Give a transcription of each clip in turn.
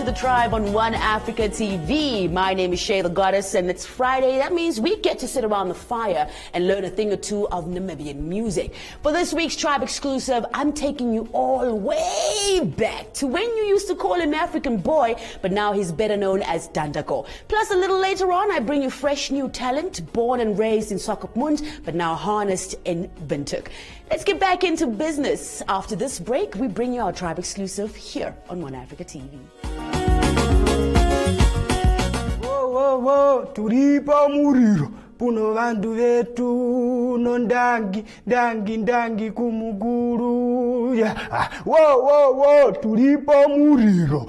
The Tribe on One Africa TV. My name is Shay the Goddess, and it's Friday. That means we get to sit around the fire and learn a thing or two of Namibian music. For this week's Tribe exclusive, I'm taking you all way back to when you used to call him African Boy, but now he's better known as Dandako. Plus, a little later on, I bring you fresh new talent, born and raised in Swakopmund, but now harnessed in Windhoek. Let's get back into business. After this break, we bring you our Tribe exclusive here on One Africa TV. Whoa, whoa, whoa, turipa muriro, puno vandu vetu, nondangi, dangi kumuguru. Whoa, whoa, whoa, turipa muriro,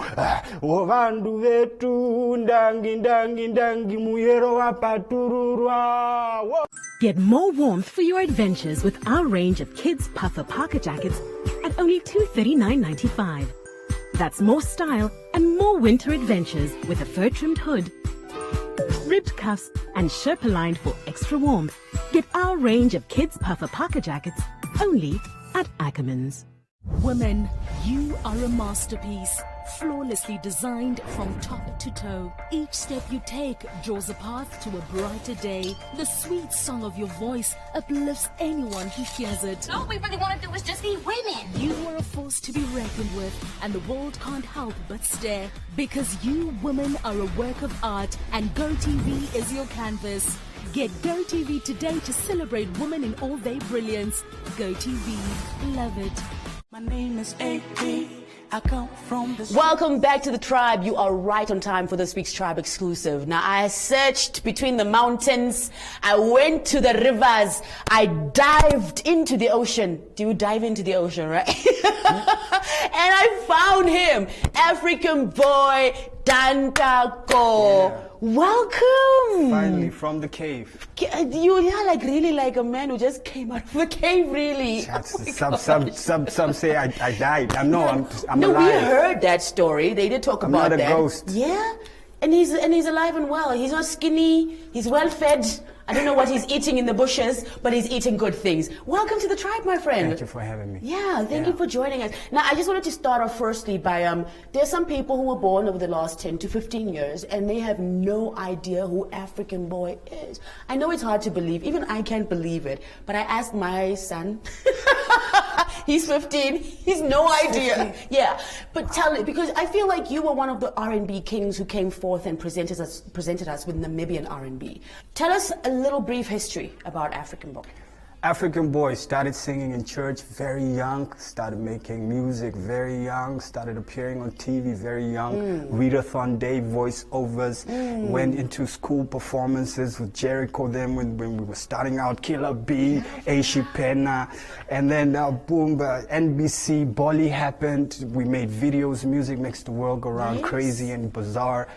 vandu vetu, dangi, muyero wapatururwa. Get more warmth for your adventures with our range of kids' puffer parka jackets at only $239.95. That's more style and more winter adventures with a fur-trimmed hood, ribbed cuffs and Sherpa-lined for extra warmth. Get our range of kids' puffer parka jackets only at Ackermans. Women, you are a masterpiece, flawlessly designed from top to toe. Each step you take draws a path to a brighter day. The sweet song of your voice uplifts anyone who hears it. All we really want to do is just be women. You are a force to be reckoned with, and the world can't help but stare. Because you women are a work of art, and GoTV is your canvas. Get GoTV today to celebrate women in all their brilliance. GoTV, love it. My name is AP. I come from the... Welcome back to The Tribe. You are right on time for this week's Tribe exclusive. Now, I searched between the mountains. I went to the rivers. I dived into the ocean. Do you dive into the ocean, right? And I found him, African Boy Dandako. Yeah. Welcome. Finally, from the cave. You are like really like a man who just came out of a cave, really. Some say I died. I'm no, alive. We heard that story. They did talk about that. I'm not a ghost. Yeah, and he's alive and well. He's not skinny. He's well fed. I don't know what he's eating in the bushes, but he's eating good things. Welcome to the tribe, my friend. Thank you for having me. Yeah, thank you for joining us. Now, I just wanted to start off firstly by, there's some people who were born over the last 10 to 15 years, and they have no idea who African Boy is. I know it's hard to believe. Even I can't believe it. But I asked my son. He's 15. He's no idea. Yeah, but tell it, because I feel like you were one of the R&B kings who came forth and presented us with Namibian R&B. Tell us a little brief history about African Boy. African Boy started singing in church very young, started making music very young, started appearing on TV very young, readathon day voiceovers, went into school performances with Jericho then when we were starting out, Killer B, Aishi Pena, and then boom, NBC, Bolly happened, we made videos, music makes the world go round, crazy and bizarre,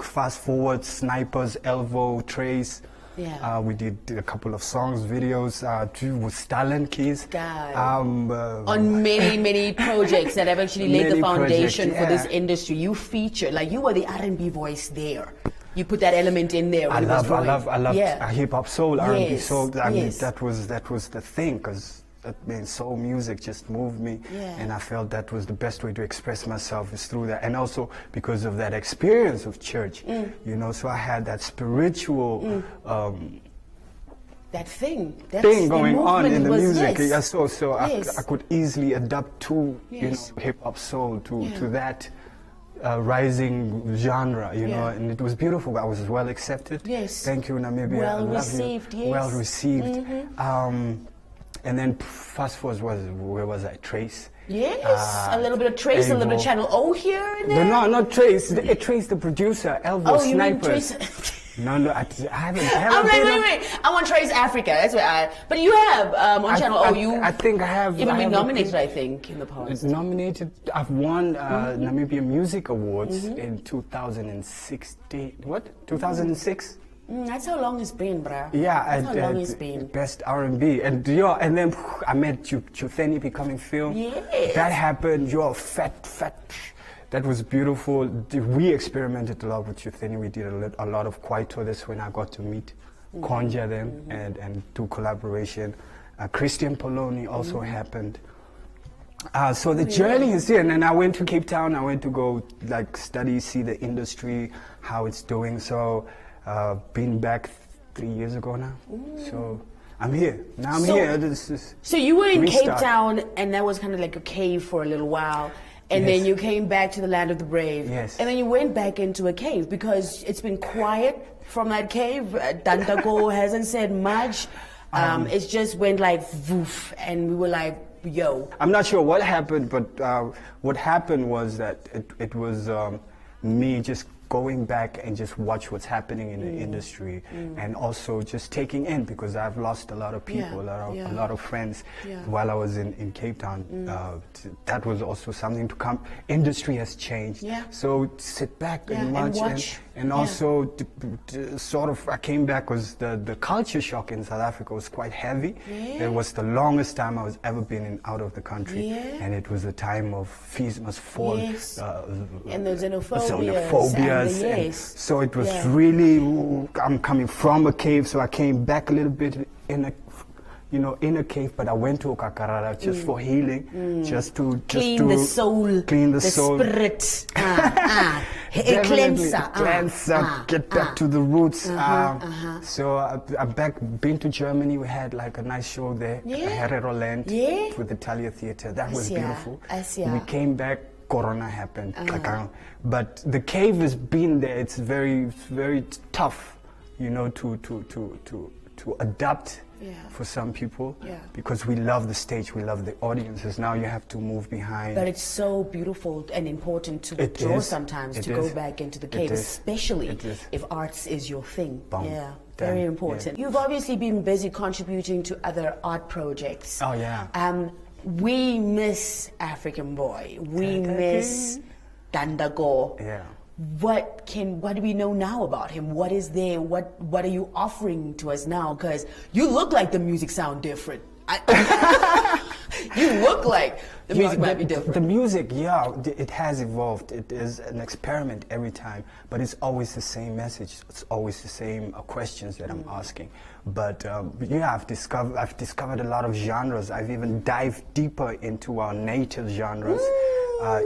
fast forward, Snipers, Elvo, Trace. Yeah. We did a couple of songs, videos with Stalin Keys. On many projects that have actually laid the foundation for this industry. You featured, like you were the R&B voice there. You put that element in there. I love hip hop soul, R&B soul. I mean, that was the thing, because that means soul music just moved me, and I felt that was the best way to express myself is through that, and also because of that experience of church, you know. So I had that spiritual that thing going on in the music. So I could easily adapt to you know, hip hop soul to that rising genre, you know, and it was beautiful. I was well accepted. Yes. Thank you, Namibia. Well received. Yes. Well received. And then fast forward where was I? Trace. Yes, a little bit of Trace, a little bit of Channel O here and there. No, not Trace. Trace, the producer, Elvo, Snipers. You mean Trace? No, I haven't. I'm like, wait. I want Trace Africa. That's what But you have on Channel O. I think I have. Even been nominated, I think, in the past. Nominated. I've won Namibian Music Awards in 2016. What? 2006. That's how long it's been, bruh. Yeah, that's how long it's been. Best R&B, and then I met Chutheni becoming film. Yes. That happened. You're fat. That was beautiful. We experimented a lot with Chutheni. We did a lot of Kwaito. That's when I got to meet Konja then and do collaboration. Christian Poloni also happened. So the journey is here, and then I went to Cape Town. I went to go like study, see the industry, how it's doing. So been back 3 years ago now. So I'm here. Now I'm here. So you were in restart. Cape Town, and that was kind of like a cave for a little while. And then you came back to the land of the brave. Yes. And then you went back into a cave because it's been quiet from that cave. Dandago hasn't said much. It just went like woof, and we were like, yo. I'm not sure what happened, but what happened was that it was me just going back and just watch what's happening in the industry, and also just taking in, because I've lost a lot of people, a lot of friends while I was in Cape Town. That was also something to come. Industry has changed, so sit back and watch. And also, sort of, I came back because the culture shock in South Africa was quite heavy. It was the longest time I was ever been out of the country, and it was a time of fees must fall, and the xenophobias. And so it was really, I'm coming from a cave, so I came back a little bit in a cave, but I went to Okakarara just for healing, just to clean the soul, clean the soul, spirit, cleanse, get back to the roots. So I've been to Germany. We had like a nice show there, Herero Land, with the Thalia Theatre. That was beautiful. We came back. Corona happened, but the cave has been there. It's very, very tough, to adapt for some people, because we love the stage, we love the audiences. Now you have to move behind. But it's so beautiful and important to withdraw sometimes, to go back into the cave, especially if arts is your thing. Very important. You've obviously been busy contributing to other art projects. Oh yeah. We miss African Boy. We miss Dandago. Yeah. What do we know now about him? What is there? What are you offering to us now? Because you look like the music sound different. You look like the music might be different. The music, it has evolved. It is an experiment every time, but it's always the same message. It's always the same questions that I'm asking. But I've discovered a lot of genres. I've even dived deeper into our native genres,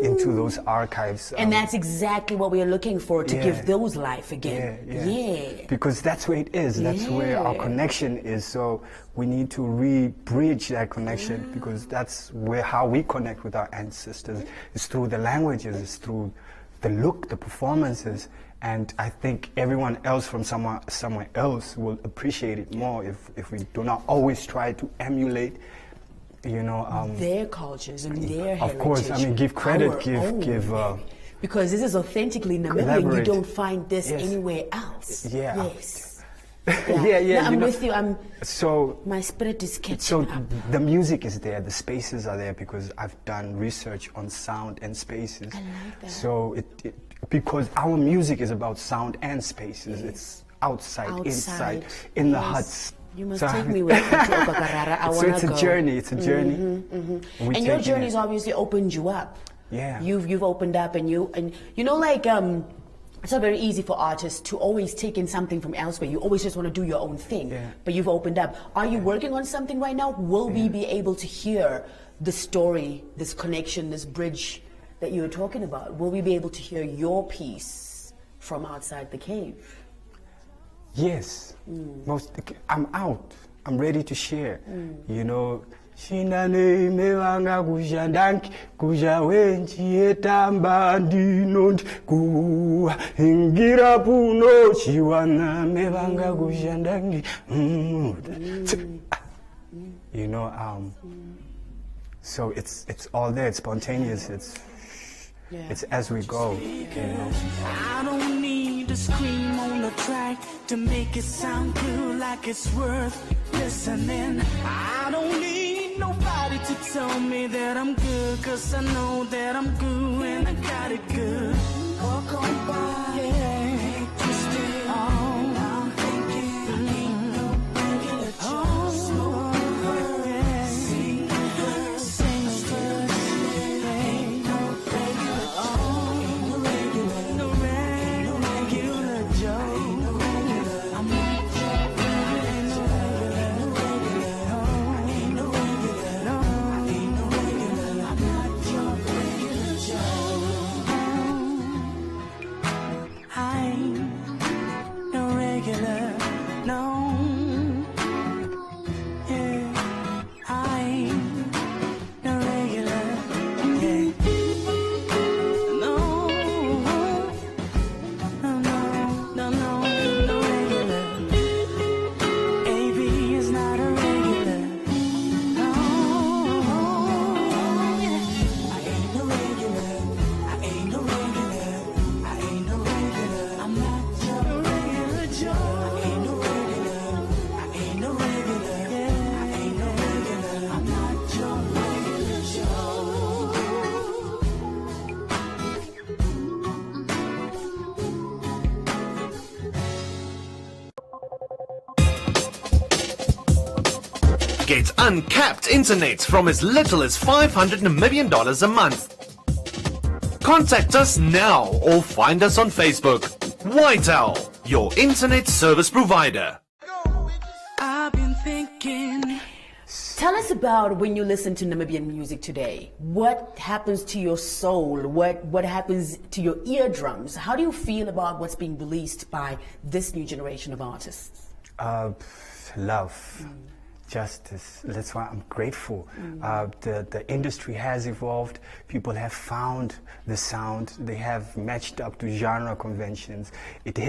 into those archives. And that's exactly what we are looking for, to give those life again. Because that's where it is. That's where our connection is. So we need to re-bridge that connection, because that's how we connect with our ancestors. It's through the languages, it's through the look, the performances. And I think everyone else from somewhere else will appreciate it more if we do not always try to emulate, their cultures and their heritage. Of course, I mean, give credit, give. Because this is authentically Namibian. You don't find this anywhere else. Yes. I'm with you. My spirit is catching up. The music is there, the spaces are there, because I've done research on sound and spaces. I like that. So because our music is about sound and spaces. It's outside, inside, in the huts. You must take me with you to Okakarara. I want to go. So it's a journey. It's a journey. And your journey's obviously opened you up. Yeah. You've opened up, and it's not very easy for artists to always take in something from elsewhere. You always just want to do your own thing. But you've opened up. Are you working on something right now? Will we be able to hear the story, this connection, this bridge that you were talking about? Will we be able to hear your piece from outside the cave? Yes. I'm out. I'm ready to share. Shinane mewanga kujandanki kuja wenchi etamba ndinondi ku ingira puno chiwana mewanga kujandanki. So it's all there. It's spontaneous. It's as we go. I don't need to scream on the track to make it sound good, like it's worth listening. I don't need nobody to tell me that I'm good, 'cause I know that I'm good and I got it good. Walk on by, twisted. I'm thinking, ain't no regular choice. Get uncapped internet from as little as $500 Namibian a month. Contact us now or find us on Facebook. Whitel, your internet service provider. I've been thinking. Tell us about when you listen to Namibian music today. What happens to your soul? What happens to your eardrums? How do you feel about what's being released by this new generation of artists? Love. Justice. That's why I'm grateful. The industry has evolved. People have found the sound. They have matched up to genre conventions. It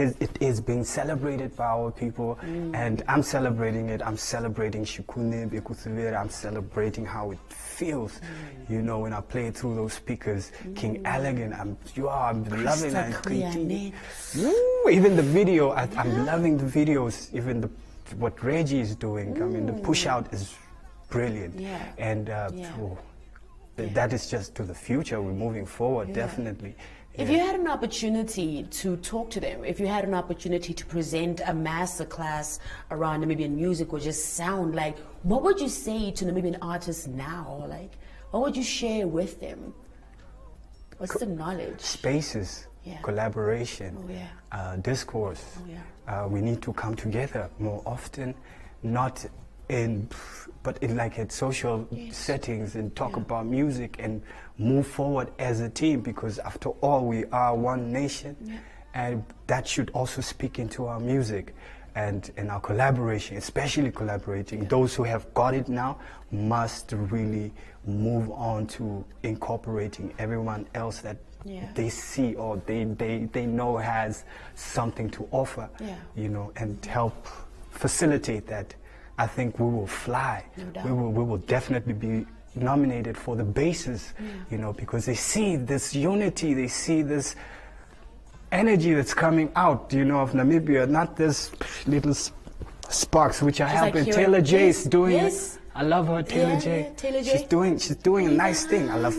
is being celebrated by our people, and I'm celebrating it. I'm celebrating Shikune, Bekuthuvera. I'm celebrating how it feels. You know, when I play it through those speakers, King Elegant. I'm loving that. Even the video. I'm loving the videos. Even what Reggie is doing, I mean, the push out is brilliant. And that is just to the future. We're moving forward, definitely. If you had an opportunity to talk to them, if you had an opportunity to present a masterclass around Namibian music or just sound, like, what would you say to Namibian artists now? Like, what would you share with them? What's the knowledge? Spaces. Collaboration, discourse. We need to come together more often, but in like at social settings, and talk about music and move forward as a team, because after all we are one nation, and that should also speak into our music and in our collaboration, especially collaborating. Those who have got it now must really move on to incorporating everyone else that they see or they know has something to offer, you know, and help facilitate that. I think we will fly. We will definitely be nominated for the bases, you know, because they see this unity, they see this energy that's coming out, you know, of Namibia, not this little sparks which are helping. Like Taylor J's doing it. I love her, Taylor J. Taylor J. She's doing a nice thing. I love.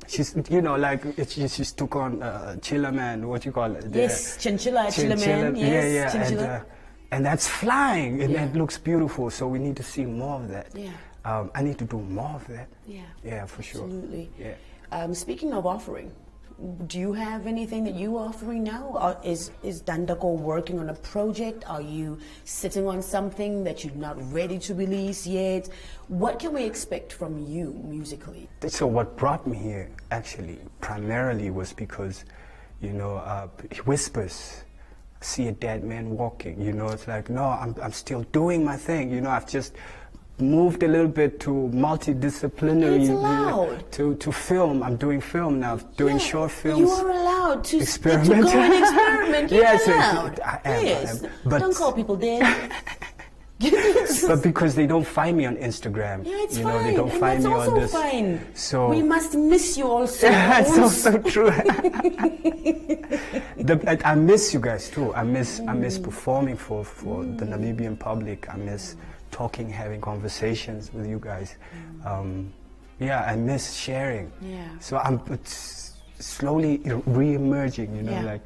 She's, you know, like she's took on Chilla Man, what you call it? Yes, Chinchilla Man. Yes, Chinchilla. And that's flying, and that looks beautiful. So we need to see more of that. I need to do more of that. Yeah, for sure. Absolutely. Speaking of offering, do you have anything that you're offering now? Or is Dandako working on a project? Are you sitting on something that you're not ready to release yet? What can we expect from you musically? So what brought me here, actually, primarily was because, you know, whispers. See a dead man walking, you know, it's like, no, I'm still doing my thing, you know, I've just moved a little bit to multidisciplinary, to film. I'm doing film now, doing short films. You are allowed to experiment. To go and experiment. Yes, I am. But don't call people dead. But because they don't find me on Instagram, it's you fine. know, they don't find me on this. Fine. So we must miss you also. That's also true. I miss you guys too. I miss performing for the Namibian public. I miss talking, having conversations with you guys. I miss sharing. So I'm slowly re-emerging, you know,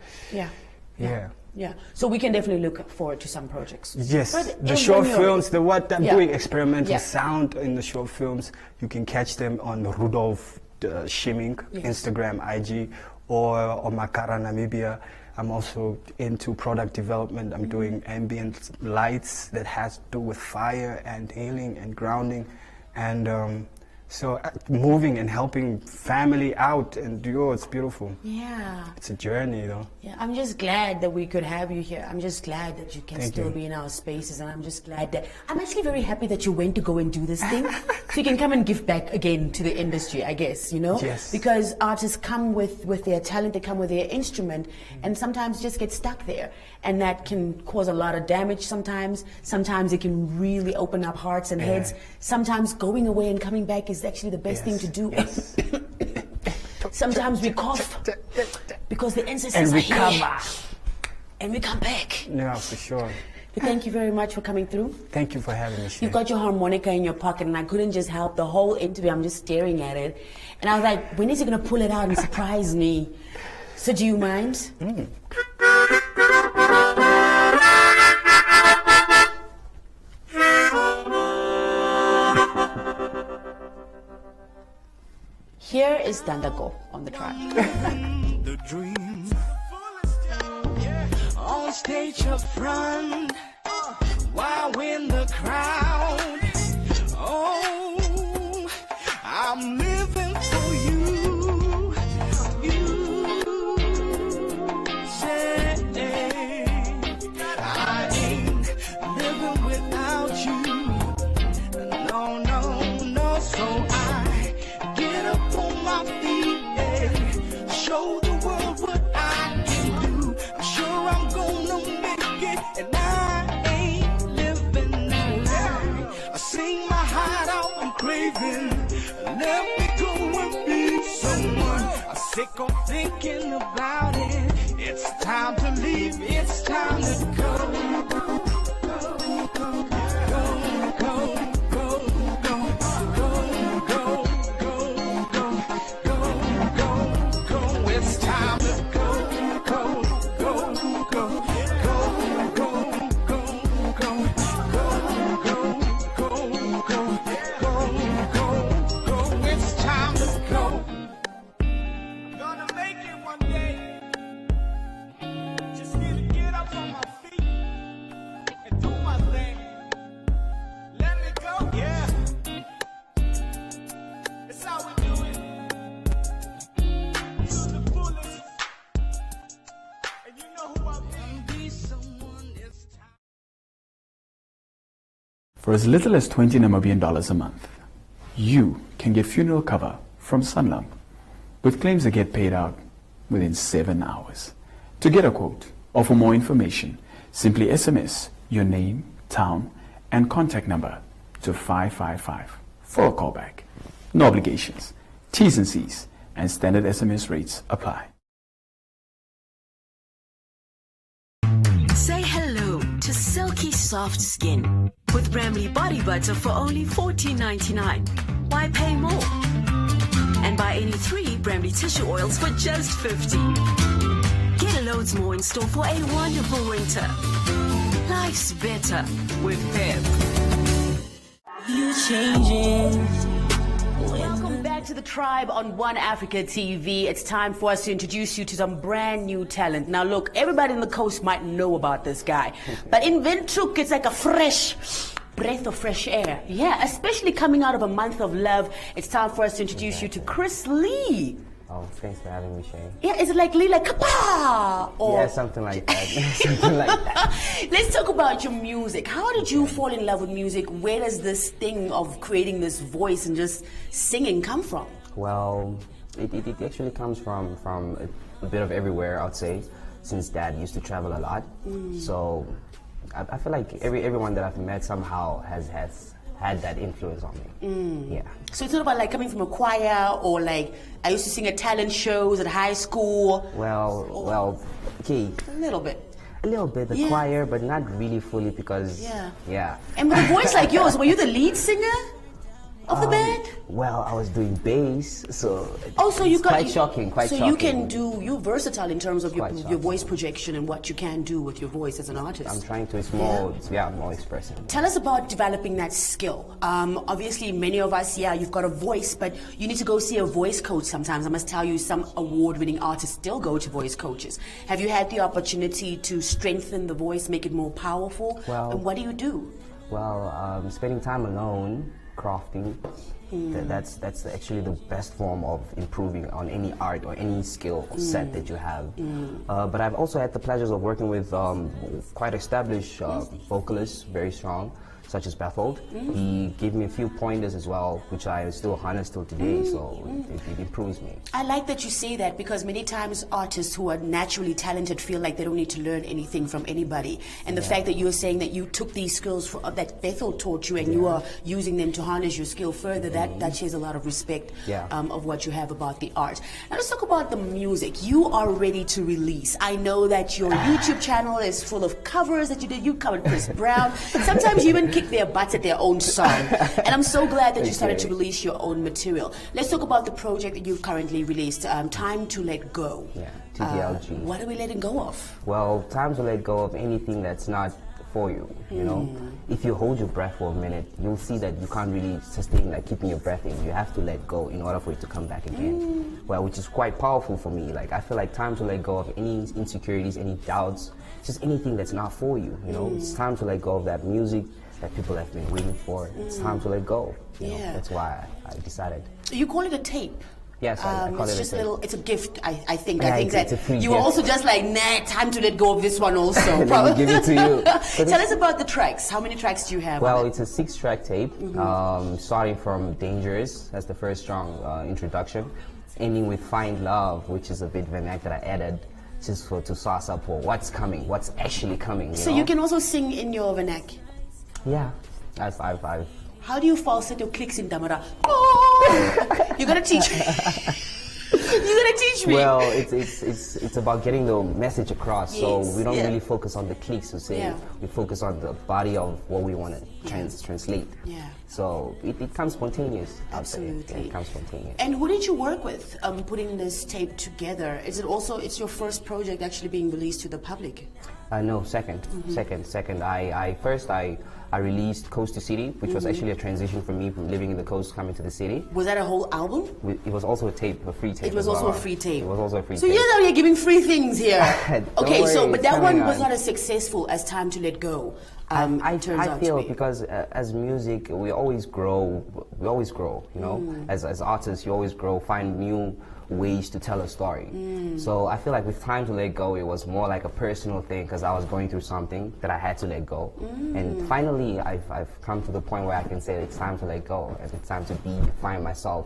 Yeah, so we can definitely look forward to some projects. Yes, the short films, what I'm doing, experimental sound in the short films, you can catch them on Rudolph Shimming, Instagram, IG, or on Makara Namibia. I'm also into product development. I'm doing ambient lights that has to do with fire and healing and grounding, and so moving and helping family out, and it's beautiful. Yeah. It's a journey, though. Yeah, I'm just glad that we could have you here. I'm just glad that you can still be in our spaces, and I'm just glad that I'm actually very happy that you went to go and do this thing, so you can come and give back again to the industry, I guess, you know? Yes. Because artists come with their talent, they come with their instrument, and sometimes just get stuck there, and that can cause a lot of damage sometimes. Sometimes it can really open up hearts and heads. Sometimes going away and coming back is actually the best thing to do. Sometimes we cough because the ancestors are here, and we come back. Yeah, for sure. But thank you very much for coming through. Thank you for having me. You've got your harmonica in your pocket, and I couldn't just help the whole interview. I'm just staring at it, and I was like, when is he going to pull it out and surprise me? So do you mind? Here is Dandago on the track. The dream on stage up front, while in the crowd. Oh, I'm living for you. You say I ain't living without you. No, no, no. So I get up on my feet, yeah. Show the world what I can do. I'm sure I'm gonna make it, and I ain't living that life. I sing my heart out, I'm craving. Let me go and be someone. I'm sick of thinking about it. It's time to leave, it's time to go. For as little as 20 Namibian dollars a month, you can get funeral cover from Sanlam, with claims that get paid out within 7 hours. To get a quote or for more information, simply SMS your name, town, and contact number to 555 for a callback. No obligations, T's and C's, and standard SMS rates apply. Say hello to silky soft skin with Bramley Body Butter for only $14.99. Why pay more? And buy any 3 Bramley tissue oils for just $50. Get loads more in store for a wonderful winter. Life's better with Pep. You changing. Welcome back to the Tribe on One Africa TV. It's time for us to introduce you to some brand new talent. Now look, everybody in the coast might know about this guy, but in Windhoek it's like a fresh breath of fresh air. Yeah, especially coming out of a month of love. It's time for us to introduce you to Chris Lee. Oh, thanks for having me, Shay. Yeah, is it like Lee, like kapa? Or Yeah, something like that. Something like that. Let's talk about your music. How did you fall in love with music? Where does this thing of creating this voice and just singing come from? Well, it actually comes from a bit of everywhere, I'd say, since Dad used to travel a lot. So I feel like everyone that I've met somehow has had that influence on me. Yeah. So it's not about like coming from a choir or like I used to sing at talent shows at high school. Well, okay. A little bit. A little bit, the choir, but not really fully because. Yeah. And with a voice like yours, were you the lead singer of the band? Well, I was doing bass, so so you got quite shocking. So you can do, you're versatile in terms of your voice projection and what you can do with your voice as an artist. I'm trying to, it's more, more expressive. Tell us about developing that skill. Obviously, many of us, you've got a voice, but you need to go see a voice coach sometimes. I must tell you, some award-winning artists still go to voice coaches. Have you had the opportunity to strengthen the voice, make it more powerful? Well, and what do you do? Well, spending time alone, crafting. That's actually the best form of improving on any art or any skill or set that you have. But I've also had the pleasures of working with quite established vocalists, very strong, such as Baffled. He gave me a few pointers as well, which I still harness till today, so it improves me. I like that you say that, because many times artists who are naturally talented feel like they don't need to learn anything from anybody. And the fact that you're saying that you took these skills that Bethel taught you and you are using them to harness your skill further, that shares a lot of respect of what you have about the art. Now let's talk about the music. You are ready to release. I know that your YouTube channel is full of covers that you did. You covered Chris Brown. Sometimes you even kick their butts at their own song. And I'm so glad that you started to release your own material. Let's talk about the project that you've currently released, Time to Let Go. TTLG. What are we letting go of? Well, time to let go of anything that's not for you, you know? If you hold your breath for a minute, you'll see that you can't really sustain like keeping your breath in. You have to let go in order for it to come back again. Well, which is quite powerful for me. Like, I feel like time to let go of any insecurities, any doubts, just anything that's not for you, you know? It's time to let go of that music that people have been waiting for. It's time to let go. You know? That's why I decided. You call it a tape. Yes, I call it's it just a a tape. little. It's a gift. I think. Yeah, I think it's that a free you were gift. also just like, nah, time to let go of this one also. Let me give it to you. Tell us about the tracks. How many tracks do you have? Well, on it's a 6-track tape, starting from Dangerous, that's the first strong introduction, ending with Find Love, which is a bit of an act that I added just to sauce up for what's coming, what's actually coming. You So know? you can also sing in your vernac. Yeah, I've How do you falsetto clicks in Damara? Oh! You're gonna teach me. You're gonna teach me. Well, it's about getting the message across. So we don't really focus on the clicks to say. We focus on the body of what we want to translate. Yeah. So it comes spontaneous. Absolutely. It comes spontaneous. And who did you work with putting this tape together? Is it also, it's your first project actually being released to the public? No, second. I released Coast to City, which was actually a transition for me from living in the coast coming to the city. Was that a whole album? It was also a tape, a free tape. It was also a free tape. It was also a free so tape. you're out here giving free things here. Okay, worry, so but that one was on. not as successful as Time to Let Go. I turns out feel to be. because as music, we always grow. We always grow. You know, as artists, you always grow. Find new ways to tell a story. So I feel like with Time to Let Go, it was more like a personal thing because I was going through something that I had to let go. And finally, I've come to the point where I can say it's time to let go and it's time to find myself.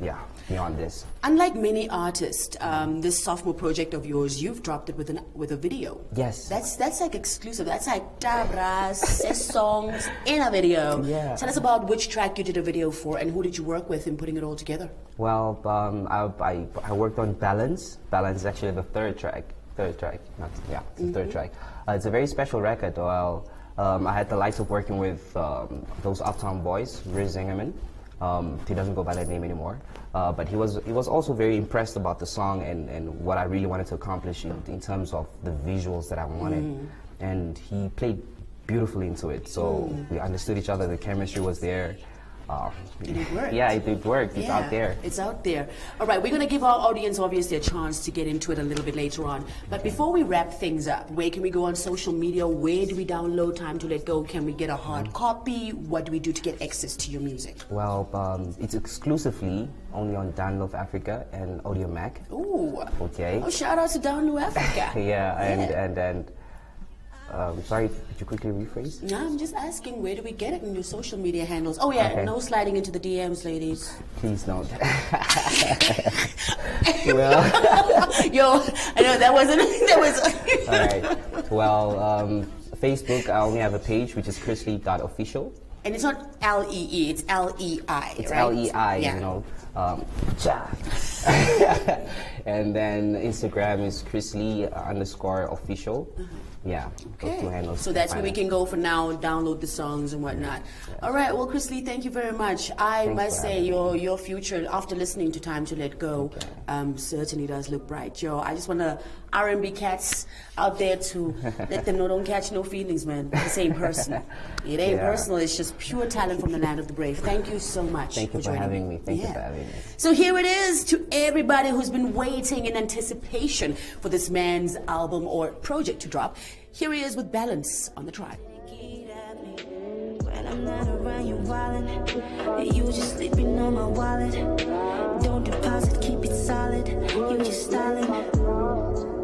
Yeah, beyond this. Unlike many artists, this sophomore project of yours, you've dropped it with a video. Yes. That's like exclusive. That's like tabras, 6 songs in a video. Yeah. Tell us about which track you did a video for and who did you work with in putting it all together? Well, I worked on Balance. Balance is actually the third track. It's the third track. It's a very special record. Well, I had the likes of working with those Uptown boys, Riz Zingerman. He doesn't go by that name anymore. But he was also very impressed about the song and what I really wanted to accomplish in terms of the visuals that I wanted. And he played beautifully into it. So we understood each other. The chemistry was there. It worked. Yeah, it worked. It's out there. It's out there. All right, we're going to give our audience obviously a chance to get into it a little bit later on. But before we wrap things up, where can we go on social media? Where do we download Time to Let Go? Can we get a hard copy? What do we do to get access to your music? Well, it's exclusively only on Download Africa and Audio Mac. Ooh. Okay. Oh, shout out to Download Africa. And sorry, could you quickly rephrase? No, I'm just asking, where do we get it in your social media handles? Oh yeah, no sliding into the DMs, ladies. Please don't. Well, yo, I know that wasn't. All right. Well, Facebook, I only have a page which is chrisley.official. And it's not L-E-E, it's L-E-I. It's right? L-E-I, yeah. you know. And then Instagram is chrisley_official. Yeah, those two handles. So that's where we can go for now and download the songs and whatnot. Yes. All right, well, Chris Lee, thank you very much. I must say your future, after listening to Time to Let Go, certainly does look bright. Yo, I just want to R&B cats out there to let them know, don't catch no feelings, man. This ain't personal. It ain't personal. It's just pure talent from the land of the brave. Thank you so much. Thank you for having me. Thank you for having me. So here it is to everybody who's been waiting in anticipation for this man's album or project to drop. Here he is with Balance on the Tribe. When I'm not around, you wildin'. You just sleeping on my wallet. Don't deposit, keep it solid. You just stylin'.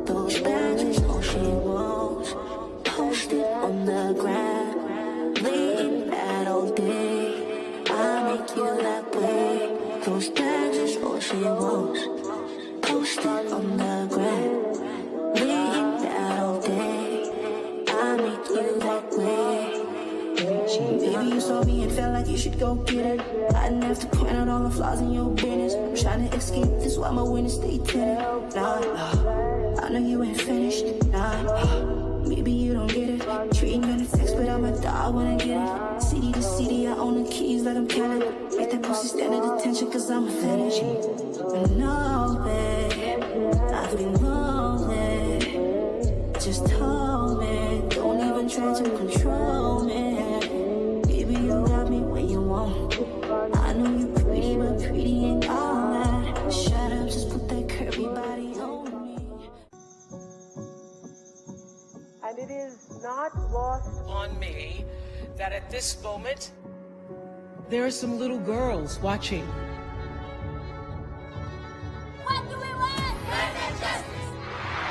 Those badges, all she wants. Post it on the ground. Laying that all day. I make you that way. Those badges, all she wants. Post it on the ground. Laying that all day. I make you that way. Maybe you saw me and felt like you should go get it. I didn't have to point out all the flaws in your business. I'm trying to escape this while my witness stay tinted. Nah, I know you ain't finished. Nah, maybe you don't get it. Treating benefits, but I'm a dog when I get it. City to city, I own the keys like I'm Kelly. Make that pussy stand at attention, cause I'm finished. No, babe, I've been wrong. just told me, don't even try to control me. Baby, you got me when you want. I know you pretty, but pretty ain't all that. Shut up, just put that curvy body on me. And it is not lost on me that at this moment, there are some little girls watching. What do we want? Justice.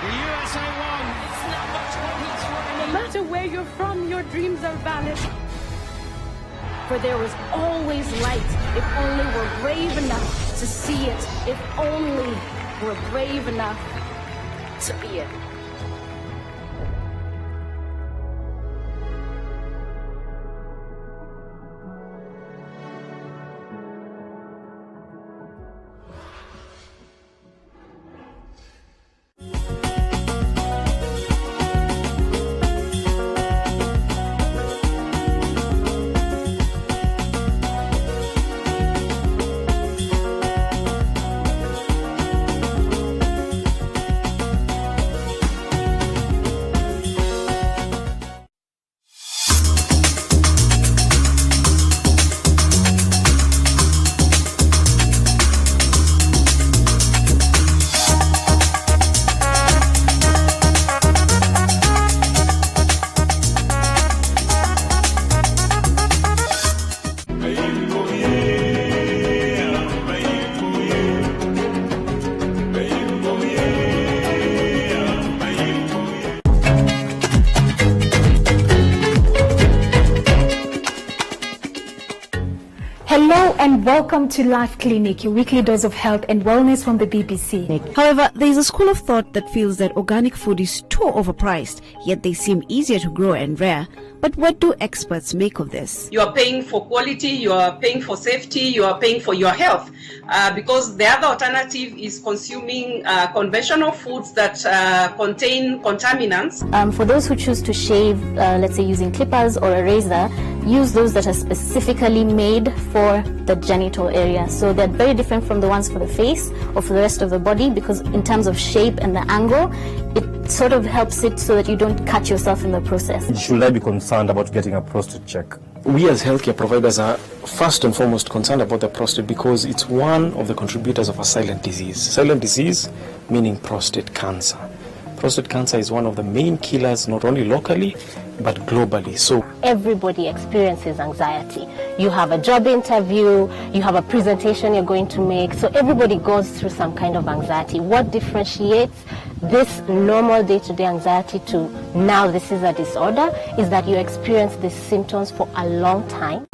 The USA won. It's not much what he's running. No matter where you're from, your dreams are valid. For there was always light, if only we're brave enough to see it, if only we're brave enough to be it. Hello and welcome to Life Clinic, your weekly dose of health and wellness from the BBC. However, there is a school of thought that feels that organic food is too overpriced, yet they seem easier to grow and rare. But what do experts make of this? You are paying for quality, you are paying for safety, you are paying for your health. Because the other alternative is consuming conventional foods that contain contaminants. For those who choose to shave, let's say using clippers or a razor, use those that are specifically made for the genital area. So they're very different from the ones for the face or for the rest of the body, because in terms of shape and the angle, it sort of helps it so that you don't cut yourself in the process. Should I be concerned about getting a prostate check? We as healthcare providers are first and foremost concerned about the prostate because it's one of the contributors of a silent disease. Silent disease meaning prostate cancer. Prostate cancer is one of the main killers, not only locally, but globally. So everybody experiences anxiety. You have a job interview, you have a presentation you're going to make, so everybody goes through some kind of anxiety. What differentiates this normal day-to-day anxiety to now this is a disorder is that you experience these symptoms for a long time.